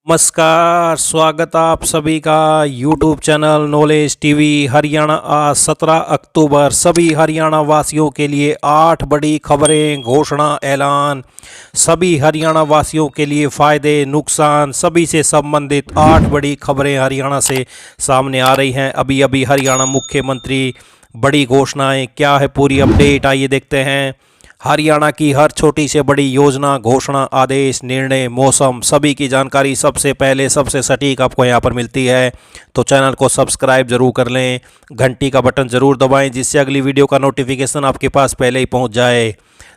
नमस्कार, स्वागत आप सभी का YouTube channel knowledge TV Haryana. आज 17 अक्टूबर सभी हरियाणा वासियों के लिए 8 बड़ी खबरें, घोषणा, ऐलान। सभी हरियाणा वासियों के लिए फायदे, नुकसान, सभी से संबंधित 8 बड़ी खबरें हरियाणा से सामने आ रही हैं। अभी अभी हरियाणा मुख्यमंत्री बड़ी घोषणाएं, क्या है पूरी अपडेट, आइए देखते हैं। हरियाणा की हर छोटी से बड़ी योजना, घोषणा, आदेश, निर्णय, मौसम, सभी की जानकारी सबसे पहले सबसे सटीक आपको यहां पर मिलती है। तो चैनल को सब्सक्राइब जरूर कर लें, घंटी का बटन जरूर दबाएं जिससे अगली वीडियो का नोटिफिकेशन आपके पास पहले ही पहुंच जाए।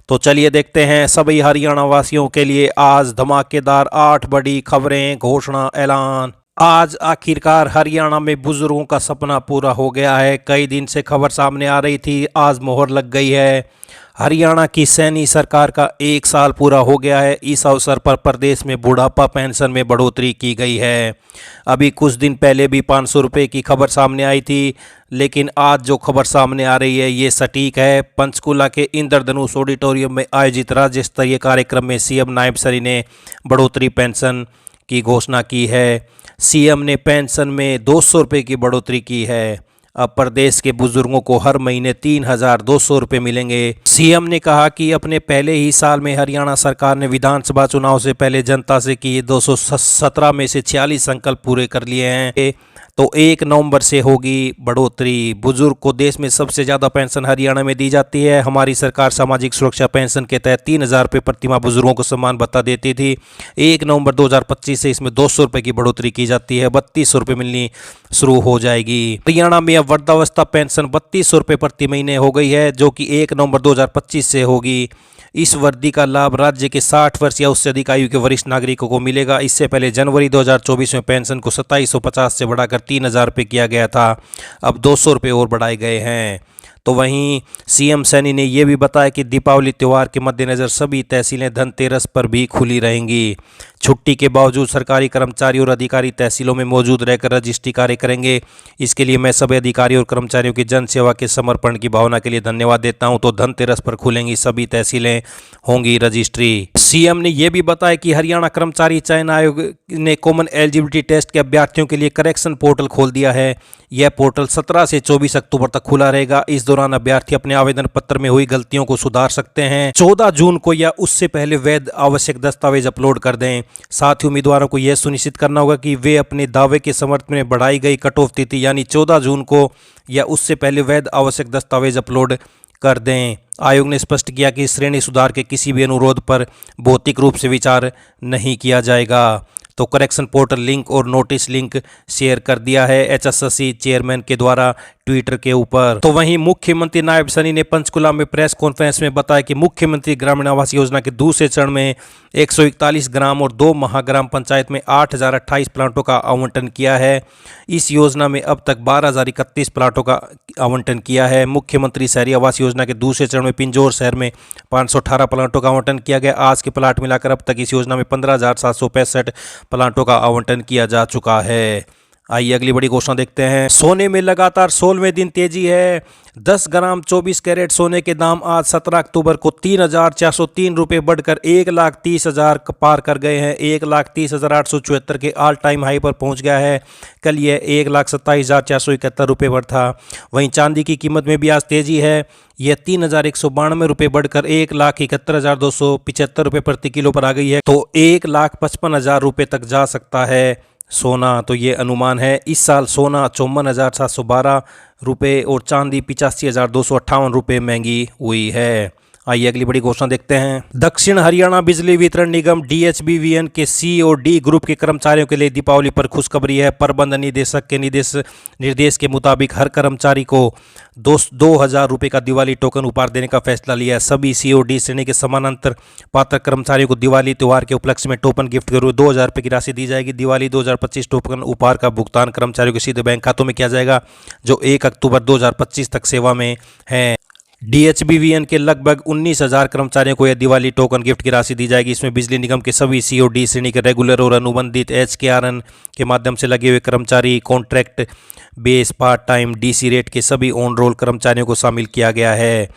तो चलिए देखते हैं सभी हरियाणा वासियों के लिए आज धमाकेदार 8 बड़ी खबरें, घोषणा, ऐलान। आज आखिरकार हरियाणा में बुजुर्गों का सपना पूरा हो गया है। कई दिन से खबर सामने आ रही थी, आज मोहर लग गई है। हरियाणा की सैनी सरकार का 1 साल पूरा हो गया है। इस अवसर पर प्रदेश में बुढ़ापा पेंशन में बढ़ोतरी की गई है। अभी कुछ दिन पहले भी 500 रुपये की खबर सामने आई थी, लेकिन आज जो खबर सामने आ रही है ये सटीक है। पंचकूला के इंद्रधनुष ऑडिटोरियम में आयोजित राज्य स्तरीय कार्यक्रम में सीएम नायब सरी ने बढ़ोतरी पेंशन की घोषणा की है। सीएम ने पेंशन में 200 रुपये की बढ़ोतरी की है। अब प्रदेश के बुजुर्गों को हर महीने 3,200 रुपये मिलेंगे। सीएम ने कहा कि अपने पहले ही साल में हरियाणा सरकार ने विधानसभा चुनाव से पहले जनता से किए 217 में से 46 संकल्प पूरे कर लिए हैं। तो 1 नवंबर से होगी बढ़ोतरी। बुजुर्ग को देश में सबसे ज़्यादा पेंशन हरियाणा में दी जाती है। हमारी सरकार सामाजिक सुरक्षा पेंशन के तहत 3,000 रुपये प्रतिमाह बुजुर्गों को सम्मान भत्ता देती थी। 1 नवंबर 2025 से इसमें 200 रुपये की बढ़ोतरी की जाती है। 3200 रुपये मिलनी शुरू हो जाएगी। हरियाणा में अब वृद्धावस्था पेंशन 3200 रुपये प्रति महीने हो गई है, जो कि 1 नवंबर 2025 से होगी। इस वृद्धि का लाभ राज्य के 60 वर्ष या उससे अधिक आयु के वरिष्ठ नागरिकों को मिलेगा। इससे पहले जनवरी 2024 में पेंशन को 2750 से बढ़ाकर 3,000 रुपये किया गया था। अब 200 रुपये और बढ़ाए गए हैं। तो वहीं सीएम सैनी ने यह भी बताया कि दीपावली त्यौहार के मद्देनज़र सभी तहसीलें धनतेरस पर भी खुली रहेंगी। छुट्टी के बावजूद सरकारी कर्मचारी और अधिकारी तहसीलों में मौजूद रहकर रजिस्ट्री कार्य करेंगे। इसके लिए मैं सभी अधिकारियों और कर्मचारियों की जन सेवा के समर्पण की भावना के लिए धन्यवाद देता हूं। तो धनतेरस पर खुलेंगी सभी तहसीलें, होंगी रजिस्ट्री। सीएम ने यह भी बताया कि हरियाणा कर्मचारी चयन आयोग ने कॉमन एलिजिबिलिटी टेस्ट के अभ्यर्थियों के लिए करेक्शन पोर्टल खोल दिया है। यह पोर्टल 17 से 24 अक्टूबर तक खुला रहेगा। इस दौरान अभ्यर्थी अपने आवेदन पत्र में हुई गलतियों को सुधार सकते हैं। 14 जून को या उससे पहले वैध आवश्यक दस्तावेज अपलोड कर दें। साथ ही उम्मीदवारों को यह सुनिश्चित करना होगा कि वे अपने दावे के समर्थन में बढ़ाई गई कट ऑफ तिथि यानी 14 जून को या उससे पहले वैध आवश्यक दस्तावेज अपलोड कर दें। आयोग ने स्पष्ट किया कि श्रेणी सुधार के किसी भी अनुरोध पर भौतिक रूप से विचार नहीं किया जाएगा। तो करेक्शन पोर्टल लिंक और नोटिस लिंक शेयर कर दिया है एचएसएससी चेयरमैन के द्वारा ट्विटर के ऊपर। तो वहीं मुख्यमंत्री नायब सैनी ने पंचकुला में प्रेस कॉन्फ्रेंस में बताया कि मुख्यमंत्री ग्रामीण आवास योजना के दूसरे चरण में 141 ग्राम और 2 महाग्राम पंचायत में 8,028 प्लांटों का आवंटन किया है। इस योजना में अब तक 12,031 प्लांटों का आवंटन किया है। मुख्यमंत्री शहरी आवास योजना के दूसरे चरण में पिंजौर शहर में 518 प्लांटों का आवंटन किया गया। आज के प्लाट मिलाकर अब तक इस योजना में 15,765 प्लांटों का आवंटन किया जा चुका है। आइए अगली बड़ी घोषणा देखते हैं। सोने में लगातार 16वें दिन तेजी है। 10 ग्राम 24 कैरेट सोने के दाम आज 17 अक्टूबर को 3,403 रुपये बढ़कर 1,30,000 पार कर गए हैं। 1,30,874 के ऑल टाइम हाई पर पहुंच गया है। कल यह 1,27,471 रुपये पर था। वहीं चांदी की कीमत में भी आज तेजी है। यह 3,192 रुपये बढ़कर 1,71,275 रुपये प्रति किलो पर आ गई है। तो 1,55,000 रुपये तक जा सकता है सोना। तो ये अनुमान है। इस साल सोना 54,712 रुपये और चांदी 85,258 रुपये महंगी हुई है। आइए अगली बड़ी घोषणा देखते हैं। दक्षिण हरियाणा बिजली वितरण निगम DHBVN के C और D ग्रुप के कर्मचारियों के लिए दीपावली पर खुशखबरी है। प्रबंध निदेशक के निर्देश के मुताबिक हर कर्मचारी को 2,000 रुपये का दिवाली टोकन उपहार देने का फैसला लिया है। सभी C और D श्रेणी के समानांतर पात्र कर्मचारियों को दिवाली त्यौहार के उपलक्ष्य में टोकन गिफ्ट के रूप 2,000 रुपये की राशि दी जाएगी। दिवाली 2025 टोकन उपहार का भुगतान कर्मचारियों के सीधे बैंक खातों में किया जाएगा, जो 1 अक्टूबर 2025 तक सेवा में हैं। DHBVN के लगभग 19,000 कर्मचारियों को यह दिवाली टोकन गिफ्ट की राशि दी जाएगी। इसमें बिजली निगम के सभी C और D श्रेणी के रेगुलर और अनुबंधित HKRN के माध्यम से लगे हुए कर्मचारी, contract base, part time, DC rate के सभी ऑन रोल कर्मचारियों को शामिल किया गया है।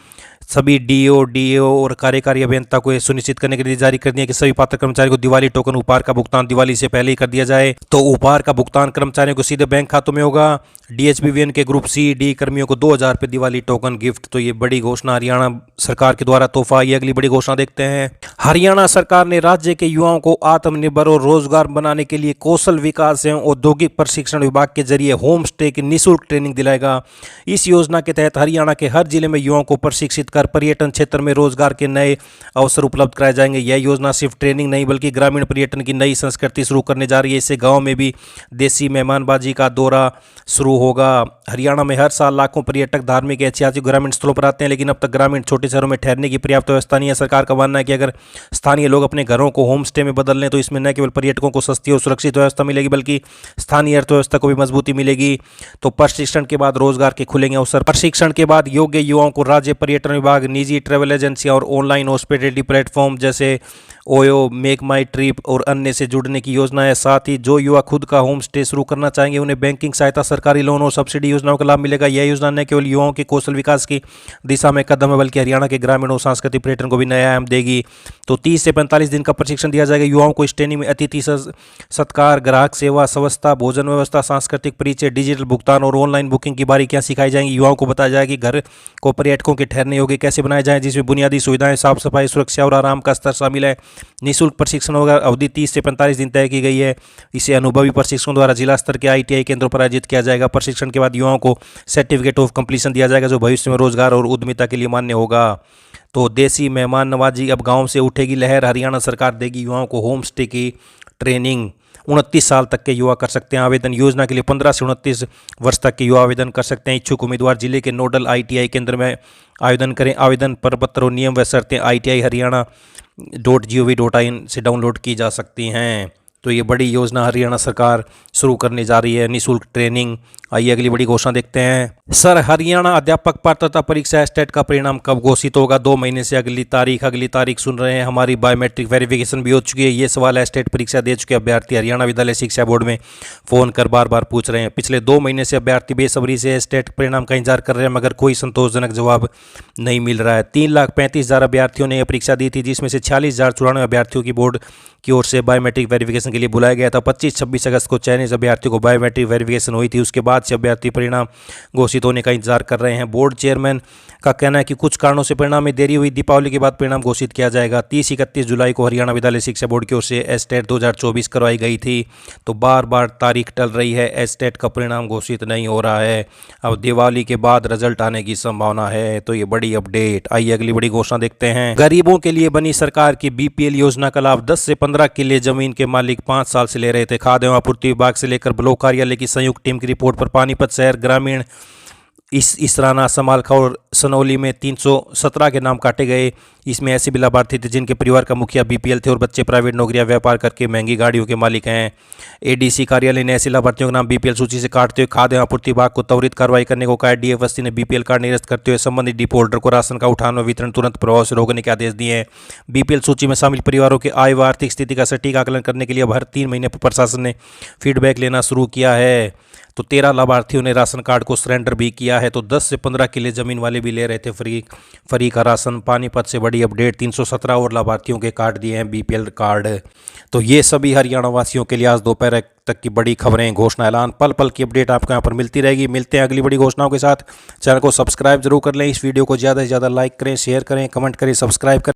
सभी डीओ और कार्यकारी अभियंता को यह सुनिश्चित करने के लिए जारी कर दिया कि सभी पात्र कर्मचारियों को दिवाली टोकन उपहार का भुगतान दिवाली से पहले ही कर दिया जाए। तो उपहार का भुगतान कर्मचारियों को सीधे बैंक खातों में होगा। डीएचपीवीएन के ग्रुप सी डी कर्मियों को 2000 रुपये दिवाली टोकन गिफ्ट। तो ये बड़ी घोषणा हरियाणा सरकार के द्वारा तोहफा। ये अगली बड़ी घोषणा देखते हैं। हरियाणा सरकार ने राज्य के युवाओं को आत्मनिर्भर और रोजगार बनाने के लिए कौशल विकास एवं औद्योगिक प्रशिक्षण विभाग के जरिए होम स्टे की निःशुल्क ट्रेनिंग दिलाएगा। इस योजना के तहत हरियाणा के हर जिले में युवाओं को प्रशिक्षित कर पर्यटन क्षेत्र में रोजगार के नए अवसर उपलब्ध कराए जाएंगे। यह योजना सिर्फ ट्रेनिंग नहीं बल्कि ग्रामीण पर्यटन की नई संस्कृति शुरू करने जा रही है। इससे गाँव में भी देसी मेहमानबाजी का दौरा शुरू होगा। हरियाणा में हर साल लाखों पर्यटक धार्मिक ऐतिहासिक ग्रामीण स्थलों पर आते हैं, लेकिन अब तक ग्रामीण छोटे शहरों में ठहरने की पर्याप्त व्यवस्था नहीं है। सरकार का मानना है कि अगर स्थानीय लोग अपने घरों को होम स्टे में बदल लें तो इसमें न केवल पर्यटकों को सस्ती और सुरक्षित व्यवस्था मिलेगी बल्कि स्थानीय अर्थव्यवस्था को भी मजबूती मिलेगी। तो प्रशिक्षण के बाद रोजगार के खुलेंगे अवसर। प्रशिक्षण के बाद योग्य युवाओं को राज्य पर्यटन विभाग, निजी ट्रैवल एजेंसियां और ऑनलाइन हॉस्पिटैलिटी प्लेटफॉर्म जैसे ओयो, मेक माई ट्रिप और अन्य से जुड़ने की योजना है। साथ ही जो युवा खुद का होम स्टे शुरू करना चाहेंगे उन्हें बैंकिंग सहायता, सरकारी लोन और सब्सिडी योजनाओं का लाभ मिलेगा। यह योजना न केवल युवाओं के कौशल विकास की दिशा में कदम है बल्कि हरियाणा के ग्रामीण और सांस्कृतिक पर्यटन को भी नया आयाम देगी। तो 30 से 45 दिन का प्रशिक्षण दिया जाएगा युवाओं को। इस ट्रेनिंग में अतिथि सत्कार, ग्राहक सेवा, स्वच्छता, भोजन व्यवस्था, सांस्कृतिक परिचय, डिजिटल भुगतान और ऑनलाइन बुकिंग की बारीकियां सिखाई जाएंगी। युवाओं को बताया जाएगा कि घर को पर्यटकों के ठहरने योग्य कैसे बनाया जाए, जिसमें बुनियादी सुविधाएं, साफ सफाई, सुरक्षा और आराम का स्तर शामिल है। निःशुल्क प्रशिक्षण होगा। अवधि 30 से 45 दिन तय की गई है। इसे अनुभवी प्रशिक्षकों द्वारा जिला स्तर के ITI केंद्रों पर आयोजित किया जाएगा। प्रशिक्षण के बाद युवाओं को सर्टिफिकेट ऑफ कंप्लीशन दिया जाएगा जो भविष्य में रोजगार और उद्यमिता के लिए मान्य होगा। तो देसी मेहमान नवाजी, अब गांव से उठेगी लहर। हरियाणा सरकार देगी युवाओं को होम स्टे की ट्रेनिंग। 29 साल तक के युवा कर सकते हैं आवेदन। योजना के लिए 15 से 29 वर्ष तक के युवा आवेदन कर सकते हैं। इच्छुक उम्मीदवार जिले के नोडल ITI केंद्र में आवेदन करें। आवेदन प्रपत्र और नियम व शर्तें ITI-haryana.gov.in से डाउनलोड की जा सकती हैं। तो ये बड़ी योजना हरियाणा सरकार शुरू करने जा रही है, निःशुल्क ट्रेनिंग। आइए अगली बड़ी घोषणा देखते हैं। सर, हरियाणा अध्यापक पात्रता परीक्षा स्टेट का परिणाम कब घोषित होगा? 2 महीने से अगली तारीख सुन रहे हैं। हमारी बायोमेट्रिक वेरिफिकेशन भी हो चुकी है। ये सवाल स्टेट परीक्षा दे चुके अभ्यर्थी हरियाणा विद्यालय शिक्षा बोर्ड में फ़ोन कर बार बार पूछ रहे हैं। पिछले 2 महीने से अभ्यर्थी बेसब्री से स्टेट परिणाम का इंतजार कर रहे हैं मगर कोई संतोषजनक जवाब नहीं मिल रहा है। 3,35,000 अभ्यर्थियों ने यह परीक्षा दी थी, जिसमें से 46,094 अभ्यर्थियों की बोर्ड की ओर से बायोमेट्रिक वेरिफिकेशन के लिए बुलाया गया था। 25-26 अगस्त को चयनित अभ्यर्थियों को बायोमेट्रिक वेरिफिकेशन हुई थी। उसके बाद से अभ्यर्थी परिणाम घोषित होने का इंतजार कर रहे हैं। बोर्ड चेयरमैन का कहना है कि कुछ कारणों से परिणाम में देरी हुई। दीपावली के बाद परिणाम घोषित किया जाएगा। 30-31 जुलाई को हरियाणा विद्यालय शिक्षा बोर्ड की ओर से एस्टेट 2024 करवाई गई थी। तो बार बार तारीख टल रही है, एस्टेट का परिणाम घोषित नहीं हो रहा है। अब दिवाली के बाद रिजल्ट आने की संभावना है। तो ये बड़ी अपडेट। आइए अगली बड़ी घोषणा देखते हैं। गरीबों के लिए बनी सरकार की BPL योजना का लाभ 10 से 15 किले जमीन के मालिक 5 साल से ले रहे थे। खाद्य एवं आपूर्ति विभाग से लेकर ब्लॉक कार्यालय की संयुक्त टीम की रिपोर्ट पर पानीपत शहर ग्रामीण इसराना, समालखा और सनौली में 317 के नाम काटे गए। इसमें ऐसे भी लाभार्थी थे जिनके परिवार का मुखिया BPL थे और बच्चे प्राइवेट नौकरियां, व्यापार करके महंगी गाड़ियों के मालिक हैं। ADC कार्यालय ने ऐसे लाभार्थियों का नाम BPL सूची से काटते हुए खाद्य आपूर्ति विभाग को त्वरित कार्रवाई करने को कहा। DFSC ने BPL कार्ड निरस्त करते हुए संबंधित डिपो होल्डर को राशन का उठान व वितरण तुरंत प्रभाव से रोकने के आदेश दिए हैं। BPL सूची में शामिल परिवारों के आय व आर्थिक स्थिति का सटीक आकलन करने के लिए अब हर 3 महीने पर प्रशासन ने फीडबैक लेना शुरू किया है। तो 13 लाभार्थियों ने राशन कार्ड को सरेंडर भी किया है। तो 10 से 15 किले जमीन वाले भी ले रहे थे फ्री का राशन। पानीपत से बड़ी अपडेट, 317 और लाभार्थियों के कार्ड दिए हैं BPL कार्ड। तो ये सभी हरियाणा वासियों के लिए आज दोपहर तक की बड़ी खबरें, घोषणा, ऐलान, पल पल की अपडेट आपको यहाँ पर मिलती रहेगी। मिलते हैं अगली बड़ी घोषणाओं के साथ। चैनल को सब्सक्राइब जरूर कर लें। इस वीडियो को ज़्यादा से ज़्यादा लाइक करें, शेयर करें, कमेंट करें, सब्सक्राइब करें।